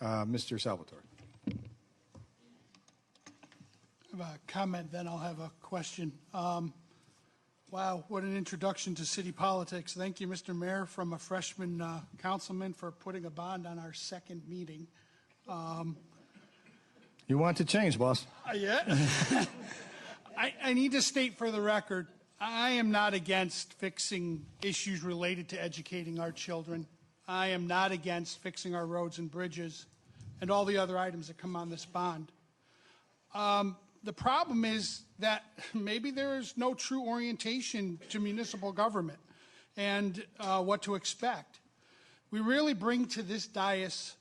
Mr. Salvatore. I have a comment, then I'll have a question. Wow, what an introduction to city politics. Thank you, Mr. Mayor, from a freshman councilman for putting a bond on our second meeting. You want to change, boss? Yeah. I need to state for the record, I am not against fixing issues related to educating our children. I am not against fixing our roads and bridges and all the other items that come on this bond. The problem is that maybe there is no true orientation to municipal government and what to expect. We really bring to this dais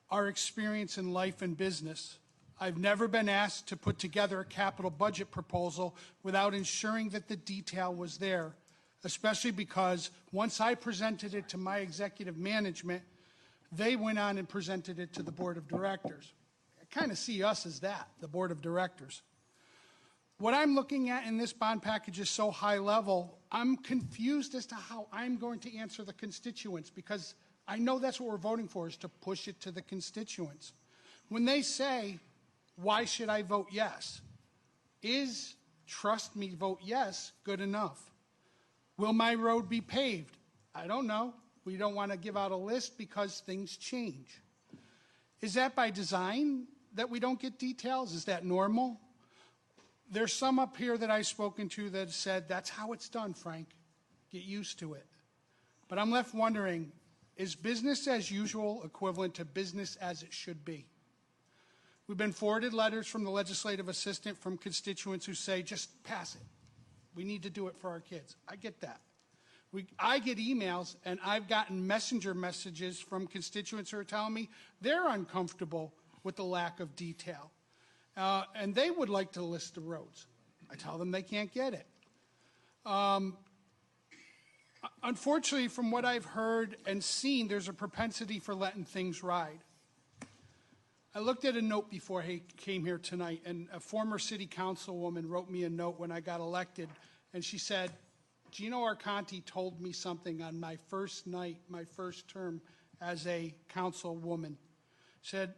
our experience in life and business. I've never been asked to put together a capital budget proposal without ensuring that the detail was there, especially because once I presented it to my executive management, they went on and presented it to the board of directors. I kind of see us as that, the board of directors. What I'm looking at in this bond package is so high level, I'm confused as to how I'm going to answer the constituents, because I know that's what we're voting for, is to push it to the constituents. When they say, why should I vote yes? Is trust me, vote yes good enough? Will my road be paved? I don't know. We don't want to give out a list because things change. Is that by design that we don't get details? Is that normal? There's some up here that I've spoken to that said, that's how it's done, Frank. Get used to it. But I'm left wondering, is business as usual equivalent to business as it should be? We've been forwarded letters from the legislative assistant from constituents who say, just pass it. We need to do it for our kids. I get that. I get emails, and I've gotten messenger messages from constituents who are telling me they're uncomfortable with the lack of detail. And they would like to list the roads. I tell them they can't get it. Unfortunately, from what I've heard and seen, there's a propensity for letting things ride. I looked at a note before I came here tonight, and a former city councilwoman wrote me a note when I got elected, and she said, Gino Arconti told me something on my first night, my first term as a councilwoman.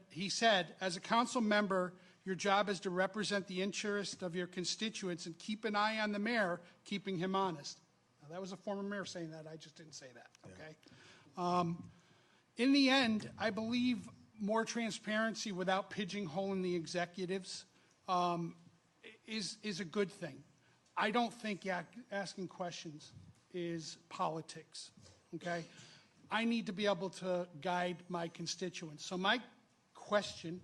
He said, as a council member, your job is to represent the interest of your constituents and keep an eye on the mayor, keeping him honest. Now, that was a former mayor saying that. I just didn't say that, okay? Yeah. In the end, I believe more transparency without pigeonholing the executives is a good thing. I don't think asking questions is politics, okay? I need to be able to guide my constituents. So my question,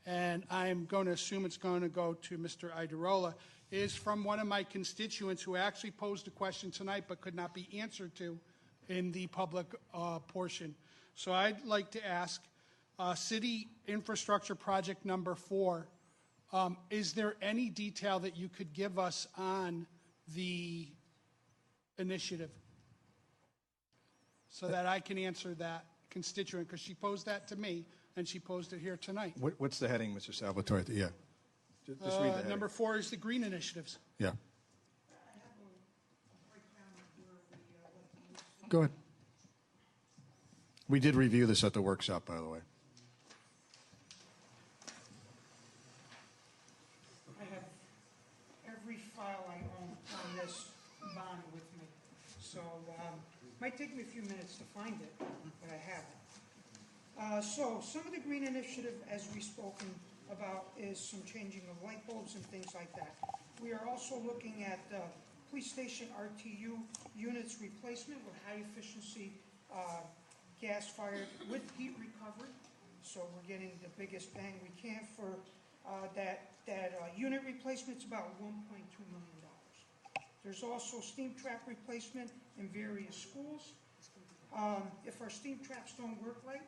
and I'm going to assume it's going to go to Mr. Idarola, is from one of my constituents who actually posed a question tonight but could not be answered to in the public portion. So I'd like to ask, City Infrastructure Project number 4, is there any detail that you could give us on the initiative so that I can answer that constituent? Because she posed that to me, and she posed it here tonight. What's the heading, Mr. Salvatore? Yeah. Just read the heading. Number 4 is the green initiatives. Yeah. Go ahead. We did review this at the workshop, by the way. I have every file I own on this bond with me. So it might take me a few minutes to find it, but I have it. So some of the green initiative, as we've spoken about, is some changing of light bulbs and things like that. We are also looking at police station RTU units replacement with high efficiency gas fired with heat recovery. So we're getting the biggest bang we can for that unit replacement. It's about $1.2 million. There's also steam trap replacement in various schools. If our steam traps don't work right,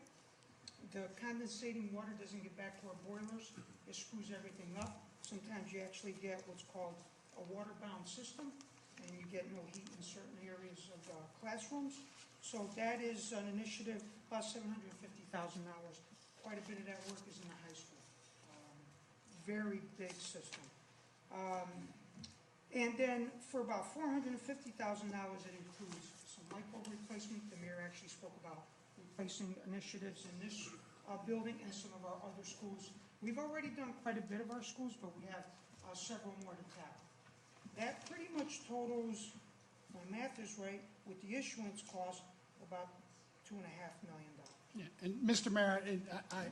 the condensating water doesn't get back to our boilers. It screws everything up. Sometimes you actually get what's called a water-bound system, and you get no heat in certain areas of classrooms. So that is an initiative, about $750,000. Quite a bit of that work is in the high school. Very big system. And then for about $450,000, it includes some light bulb replacement. The mayor actually spoke about replacing initiatives in this building and some of our other schools. We've already done quite a bit of our schools, but we have several more to tackle. That pretty much totals, if my math is right, with the issuance cost, about $2.5 million. Yeah, and Mr. Mayor,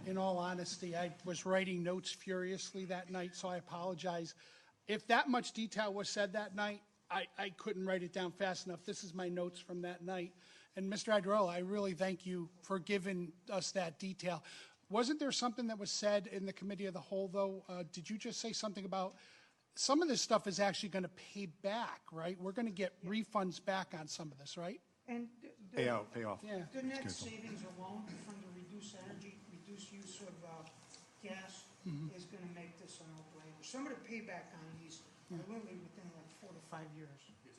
in all honesty, I was writing notes furiously that night, so I apologize. If that much detail was said that night, I couldn't write it down fast enough. This is my notes from that night. And Mr. Idarella, I really thank you for giving us that detail. Wasn't there something that was said in the committee of the whole, though? Did you just say something about some of this stuff is actually going to pay back, right? We're going to get refunds back on some of this, right? And Pay off. Yeah. the net savings alone from the reduced energy, reduced use of gas is going to make this a no-brainer. Some of the payback on these are literally within like 4 to 5 years.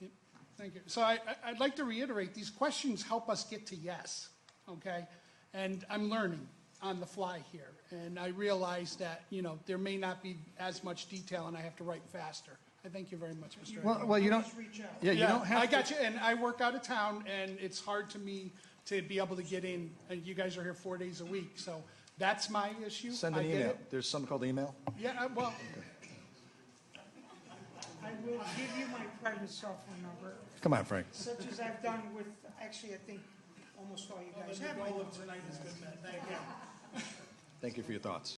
Yep. Thank you. So I'd like to reiterate, these questions help us get to yes, okay? And I'm learning on the fly here. And I realize that, there may not be as much detail and I have to write faster. I thank you very much, Mr. Idarella. Well, you don't. Just reach out. Yeah, you don't have. I got you, and I work out of town, and it's hard to me to be able to get in, and you guys are here 4 days a week, so that's my issue. Send I an get email. it. There's something called email. Yeah, well, I will give you my private cell phone number, Come on, Frank. such as I've done with, actually, I think almost all you guys have. my number. tonight has been met. Thank you. Thank you for your thoughts.